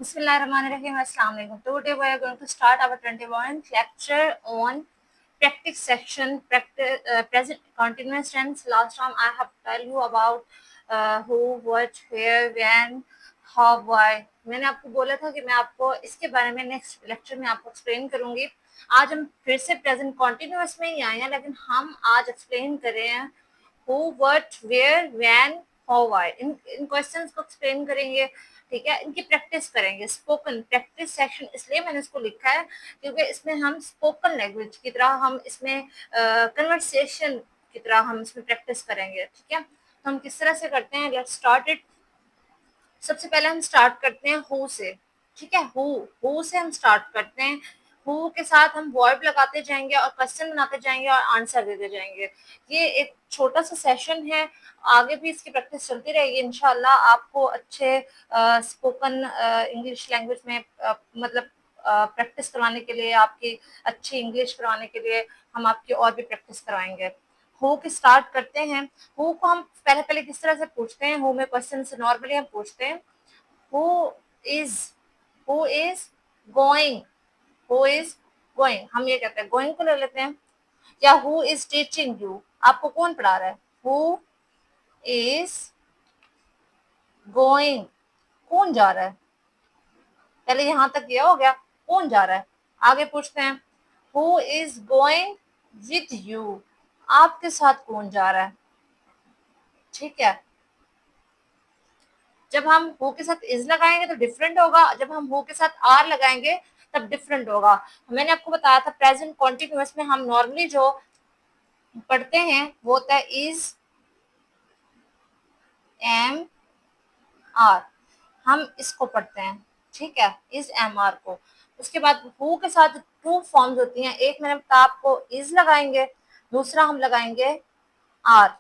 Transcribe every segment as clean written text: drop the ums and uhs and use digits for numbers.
Bismillahirrahmanirrahim. Assalamu alaikum. Today we are going to start our 21st lecture on practice section, present continuous tense. Last time I have tell you about who, what, where, when, how, why. मैंने आपको बोला था कि मैं आपको इसके बारे में नेक्स्ट लेक्चर में आपको एक्सप्लेन करूंगी. आज हम फिर से प्रेजेंट कॉन्टिन्यूस में ही आए हैं, लेकिन हम आज एक्सप्लेन कर रहे हैं who, what, where, when, how, why. In questions को एक्सप्लेन करेंगे. ठीक है, इनकी प्रैक्टिस करेंगे. स्पोकन प्रैक्टिस सेक्शन इसलिए मैंने इसको लिखा है क्योंकि इसमें हम स्पोकन लैंग्वेज की तरह हम इसमें कन्वर्सेशन की तरह हम इसमें प्रैक्टिस करेंगे. ठीक है, तो हम किस तरह से करते हैं, लेट्स स्टार्ट इट. सबसे पहले हम स्टार्ट करते हैं हु से. ठीक है, हु से हम स्टार्ट करते हैं. हु के साथ हम वर्ब लगाते जाएंगे और क्वेश्चन बनाते जाएंगे और आंसर देते जाएंगे. ये एक छोटा सा सेशन है, आगे भी इसकी प्रैक्टिस चलती रहेगी. इंशाल्लाह आपको अच्छे स्पोकन इंग्लिश लैंग्वेज में मतलब प्रैक्टिस करवाने के लिए, आपकी अच्छी इंग्लिश करवाने के लिए हम आपकी और भी प्रैक्टिस करवाएंगे. हु के स्टार्ट करते हैं. हु को हम पहले पहले किस तरह से पूछते हैं, हु में क्वेश्चन से नॉर्मली हम पूछते हैं who is going. Who is going, हम ये कहते हैं. गोइंग को ले लेते हैं. या हु इज टीचिंग यू, आपको कौन पढ़ा रहा है. हु इज गोइंग, कौन जा रहा है. पहले यहां तक ये हो गया, कौन जा रहा है. आगे पूछते हैं who is going with you, आपके साथ कौन जा रहा है. ठीक है, जब हम हु के साथ इज लगाएंगे तो डिफरेंट होगा, जब हम हु के साथ आर लगाएंगे तब डिफरेंट होगा. मैंने आपको बताया था प्रेजेंट कॉन्टिन्यूअस में हम नॉर्मली जो पढ़ते हैं वो होता है इज, एम, आर. हम इसको पढ़ते हैं. ठीक है, इज, एम, आर को. उसके बाद हु के साथ टू फॉर्म्स होती हैं. एक मैंने बताया आपको इज लगाएंगे, दूसरा हम लगाएंगे आर.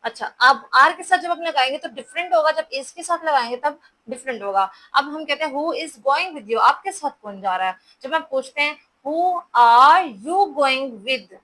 अच्छा, अब आर के साथ जब हम लगाएंगे तो डिफरेंट होगा, जब इज के साथ लगाएंगे तब डिफरेंट होगा. अब हम कहते हैं who is going with you, आपके साथ कौन जा रहा है. जब हम पूछते हैं who are you going with,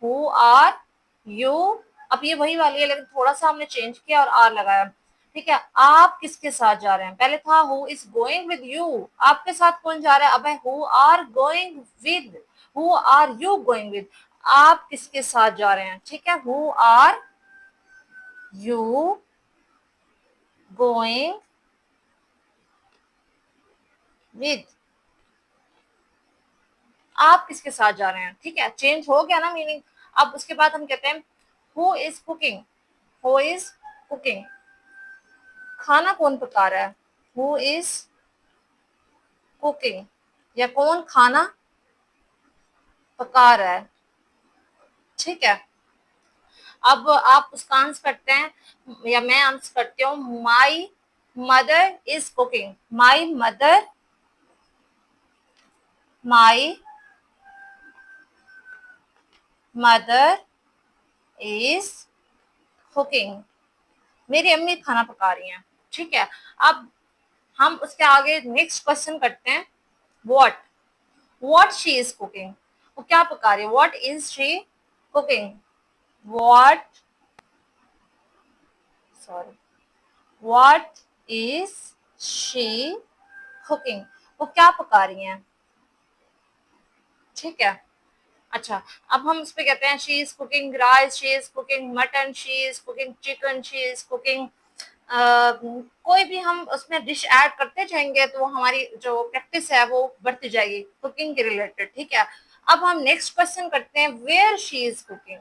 who are you, अब ये वही वाली है लेकिन थोड़ा सा हमने चेंज किया और आर लगाया. ठीक है, आप किसके साथ जा रहे हैं. पहले था who is going with you, आपके साथ कौन जा रहा है. अब है who are going with, who are you going with, आप किसके साथ जा रहे हैं. ठीक है, who are you going with, आप किसके साथ जा रहे हैं. ठीक है, चेंज हो गया ना मीनिंग. अब उसके बाद हम कहते हैं who is cooking, who is cooking, खाना कौन पका रहा है. हु इज कुकिंग, या कौन खाना पका रहा है. ठीक है, अब आप उसका आंसर करते हैं या मैं आंसर करती हूँ. My mother is cooking, my mother, my mother is cooking, मेरी अम्मी खाना पका रही हैं. ठीक है, अब हम उसके आगे नेक्स्ट क्वेश्चन करते हैं. व्हाट शी इज कुकिंग, वो क्या पका रही है. What is she cooking, what is she cooking, वो क्या पका रही हैं. ठीक है, अच्छा, अब हम उस पे कहते हैं she is cooking rice, she is cooking mutton, she is cooking chicken, she is cooking. कोई भी हम उसमें डिश ऐड करते जाएंगे तो हमारी जो प्रैक्टिस है वो बढ़ती जाएगी कुकिंग के रिलेटेड. ठीक है, अब हम नेक्स्ट क्वेश्चन करते हैं वेयर शी इज कुकिंग,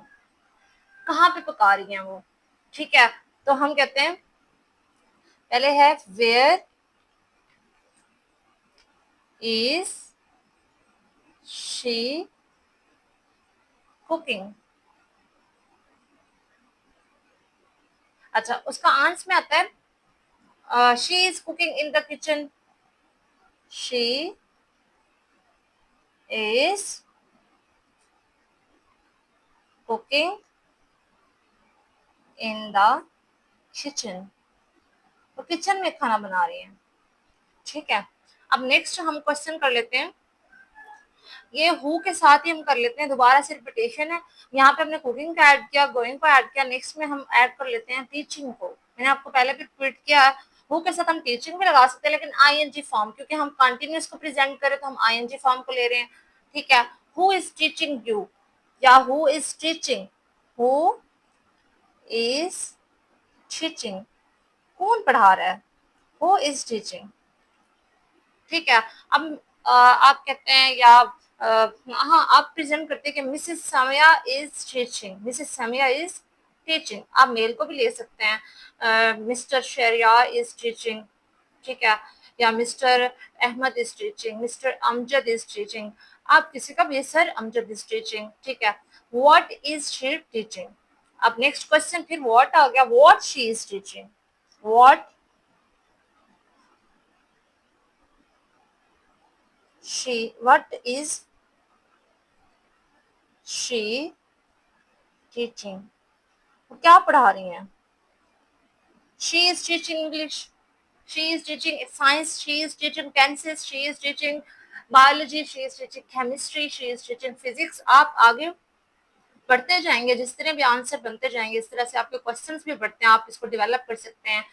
कहाँ पे पका रही हैं वो. ठीक है, तो हम कहते हैं पहले है वेयर इज शी कुकिंग. अच्छा, उसका आंसर में आता है she is cooking in the kitchen, she is cooking in the kitchen, तो किचन में खाना बना रही हैं. ठीक है, अब नेक्स्ट हम क्वेश्चन कर लेते हैं. ये हु के साथ ही हम कर लेते हैं, दोबारा से रिपीटेशन है. यहाँ पे हमने कुकिंग का ऐड किया, गोइंग को ऐड किया. नेक्स्ट में हम ऐड कर लेते हैं टीचिंग को. मैंने आपको पहले भी रिपीट किया, हु के साथ हम टीचिंग भी लगा सकते हैं, लेकिन आईएनजी फॉर्म, क्योंकि हम कंटिन्यूस को प्रेजेंट करें तो हम आईएनजी फॉर्म को ले रहे हैं, ठीक है। हु इज टीचिंग यू, या who is teaching, who is teaching, कौन पढ़ा रहा है, हु इज टीचिंग, ठीक है। अब आप कहते हैं या हाँ आप प्रेजेंट करते हैं कि Mrs Samiya is teaching, Mrs Samiya is teaching. आप मेल को भी ले सकते हैं, मिस्टर शरिया इज टीचिंग, ठीक है, या Mr Ahmad is teaching, Mr Amjad is teaching. आप किसी का भी सर अमजद इज टीचिंग, ठीक है। What is she teaching. अब नेक्स्ट क्वेश्चन फिर व्हाट आ गया, what she is teaching, what she, what is she teaching, वो क्या पढ़ा रही हैं। she is teaching English, she is teaching science, she is teaching tenses, she is teaching biology, she is teaching chemistry, she is teaching physics। आप आगे बढ़ते जाएंगे, जिस तरह भी आंसर बनते जाएंगे इस तरह से आपके क्वेश्चंस भी बढ़ते हैं, आप इसको डेवलप कर सकते हैं,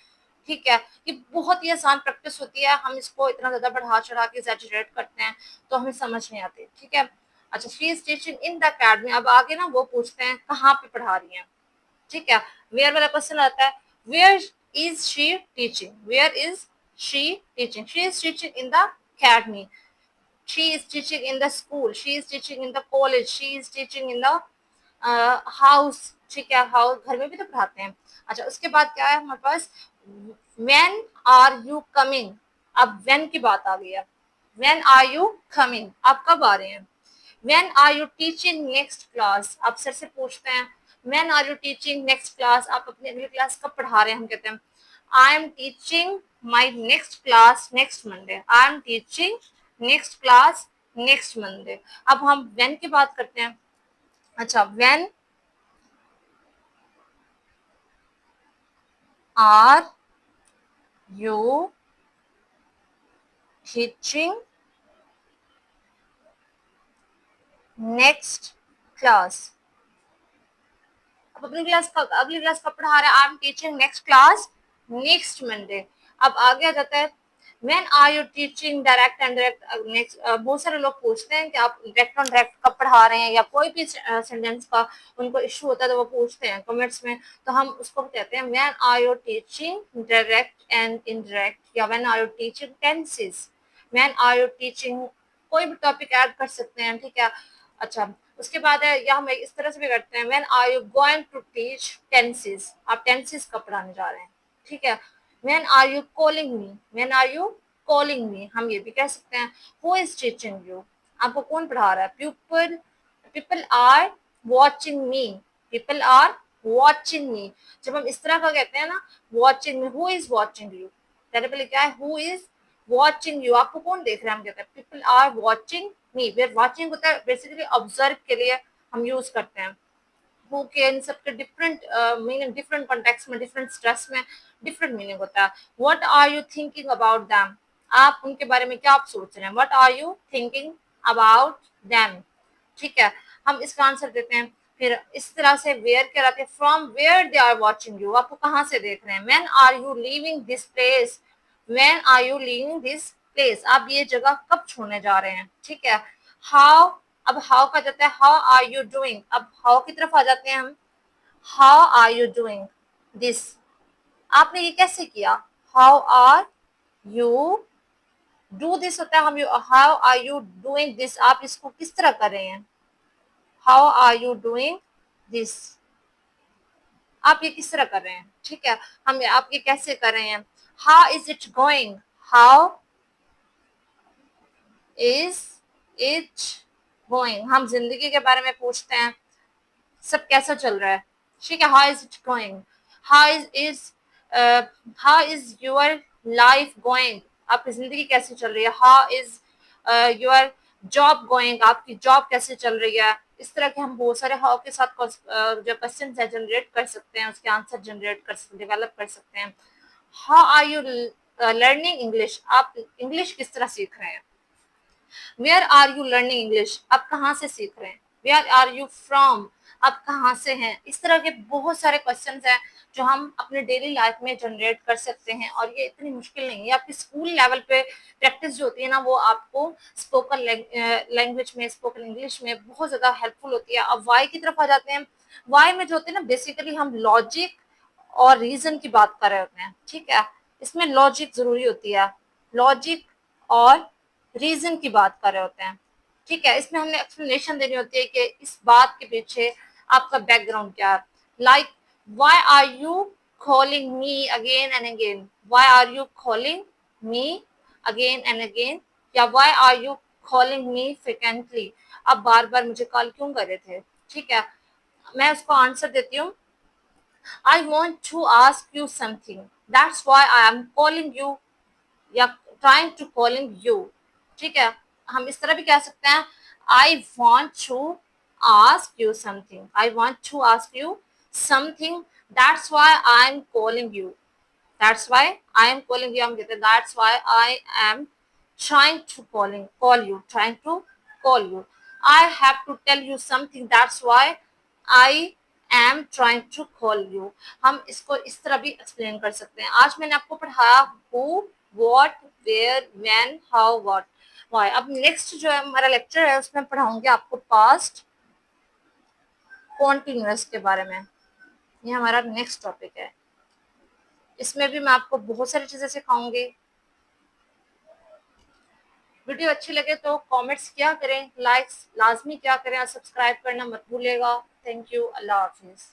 ठीक है। ये बहुत ही आसान प्रैक्टिस होती है, हम इसको इतना ज्यादा बढ़ा चढ़ा के एग्जैजरेट करते हैं तो हमें समझ नहीं आती, ठीक है। अच्छा, she is teaching in the academy, अब आगे ना वो पूछते हैं कहाँ पे पढ़ा रही हैं, ठीक है। वेयर वाला क्वेश्चन आता है, where is she teaching, where is she teaching, she is teaching in the academy, she is teaching in the school, she is teaching in the college, she is teaching in the house, ठीक है, house घर में भी तो पढ़ाते हैं। अच्छा, उसके बाद क्या है हमारे पास, व्हेन आर यू कमिंग, अब व्हेन की बात आ गई है, व्हेन आर यू कमिंग, आप कब आ रहे हैं। When are you teaching next class, आप सर से पूछते हैं when are you teaching next class, आप अपनी अगली क्लास कब पढ़ा रहे हैं, हम कहते हैं I am teaching my next class next Monday, I am teaching next class next Monday. अब हम व्हेन की बात करते हैं। अच्छा, when are you teaching next class, अब अपनी क्लास का अगली क्लास कब पढ़ा रहे हैं, I am teaching next class next Monday. अब आगे आ जाता है when are you teaching direct and direct next. बहुत सारे लोग पूछते हैं कि आप डायरेक्ट ऑन डायरेक्ट कब पढ़ा रहे हैं, या कोई भी सेंटेंस का उनको इश्यू होता है तो वो पूछते हैं कमेंट्स में, तो हम उसको कहते हैं when are you teaching direct and indirect, या when are you teaching tenses, when are you teaching, कोई भी टॉपिक ऐड कर सकते हैं, ठीक है। अच्छा, उसके बाद है, या हम इस तरह से भी करते हैं when are you going to teach tenses, आप टेंसेस कब पढ़ाने जा रहे हैं, ठीक है। When are you calling me, when are you calling me, हम ये भी कह सकते हैं हु इज टीचिंग यू, आपको कौन पढ़ा रहा है। People, people are watching me, people are watching me, जब हम इस तरह का कहते हैं ना watching me, who is watching you, पहले पहले क्या है, हु इज वॉचिंग यू, आपको कौन देख रहा है, हम कहते हैं people are watching me. Where watching होता है बेसिकली ऑब्जर्व के लिए हम यूज करते हैं, हु के इन सबके डिफरेंट मीनिंग, डिफरेंट कॉन्टेक्स्ट में, डिफरेंट स्ट्रेस में डिफरेंट मीनिंग होता है। What are you thinking about them, आप उनके बारे में क्या आप सोच रहे हैं, what are you thinking about them, ठीक है। हम इसका आंसर देते हैं। फिर इस तरह से वेयर क्या रहते हैं, from where they are watching you, आपको कहाँ से देख रहे हैं। When are you leaving this place, when are you leaving this place, आप ये जगह कब छोड़ने जा रहे हैं, ठीक है। हाउ, अब हाउ का जाता है हाउ आर यू डूइंग, अब हाउ की तरफ आ जाते हैं हम, how are you doing this, आपने ये कैसे किया, how are you do this होता है, हम how are you doing this, आप इसको किस तरह कर रहे हैं, how are you doing this, आप ये किस तरह कर रहे हैं, ठीक है। हम आप ये कैसे कर रहे हैं, how is it going, how is it going, हम जिंदगी के बारे में पूछते हैं सब कैसा चल रहा है, ठीक है। How is it going, how is your life going, आपकी जिंदगी कैसे चल रही है। How is your job going, आपकी जॉब कैसे चल रही है। इस तरह के हम बहुत सारे हाउ के साथ जो क्वेश्चन है जनरेट कर सकते हैं, उसके आंसर जनरेट कर सकते, डेवलप कर सकते हैं। How are you learning English, आप इंग्लिश किस तरह सीख रहे हैं। Where are you learning English, आप कहाँ से सीख रहे हैं। वेयर आर यू फ्रॉम, आप कहाँ से हैं। इस तरह के बहुत सारे क्वेश्चंस हैं जो हम अपने डेली लाइफ में जनरेट कर सकते हैं, और ये इतनी मुश्किल नहीं है। आपकी स्कूल लेवल पे प्रैक्टिस जो होती है ना, वो आपको स्पोकन लैंग्वेज में, स्पोकन इंग्लिश में बहुत ज़्यादा हेल्पफुल होती है। अब वाई की तरफ आ जाते हैं। वाई में जो होते हैं ना, बेसिकली हम लॉजिक और रीजन की बात कर रहे होते हैं, ठीक है। इसमें लॉजिक जरूरी होती है, लॉजिक और रीजन की बात कर रहे होते हैं, ठीक है। इसमें हमने एक्सप्लेनेशन देनी होती है कि इस बात के पीछे आपका बैकग्राउंड क्या है। Like, why are you calling me again and again, why are you calling me again and again, या why are you calling me frequently, आप बार बार मुझे कॉल क्यों कर रहे थे, ठीक है। मैं उसको आंसर देती हूँ, I want to ask you something. That's why I am calling you, या trying to calling you. ठीक है, हम इस तरह भी कह सकते हैं, I want to ask you something. I want to ask you something. That's why I am calling you. That's why I am calling you. हम कहते हैं that's why I am trying to call you. Trying to call you. I have to tell you something. That's why I am trying to call you. हम इसको इस तरह भी explain कर सकते हैं। आज मैंने आपको पढ़ाया who, what, where, when, how, what, why। अब नेक्स्ट जो है हमारा लेक्चर है, उसमें पढ़ाऊंगी आपको पास्ट कॉन्टिन्यूअस के बारे में। ये हमारा नेक्स्ट टॉपिक है। इसमें भी मैं आपको बहुत सारी चीजें सिखाऊंगी। वीडियो अच्छी लगे तो कमेंट्स क्या करें, लाइक्स लाजमी क्या करें, और सब्सक्राइब करना मत भूलिएगा। Thank you, Allah Hafiz.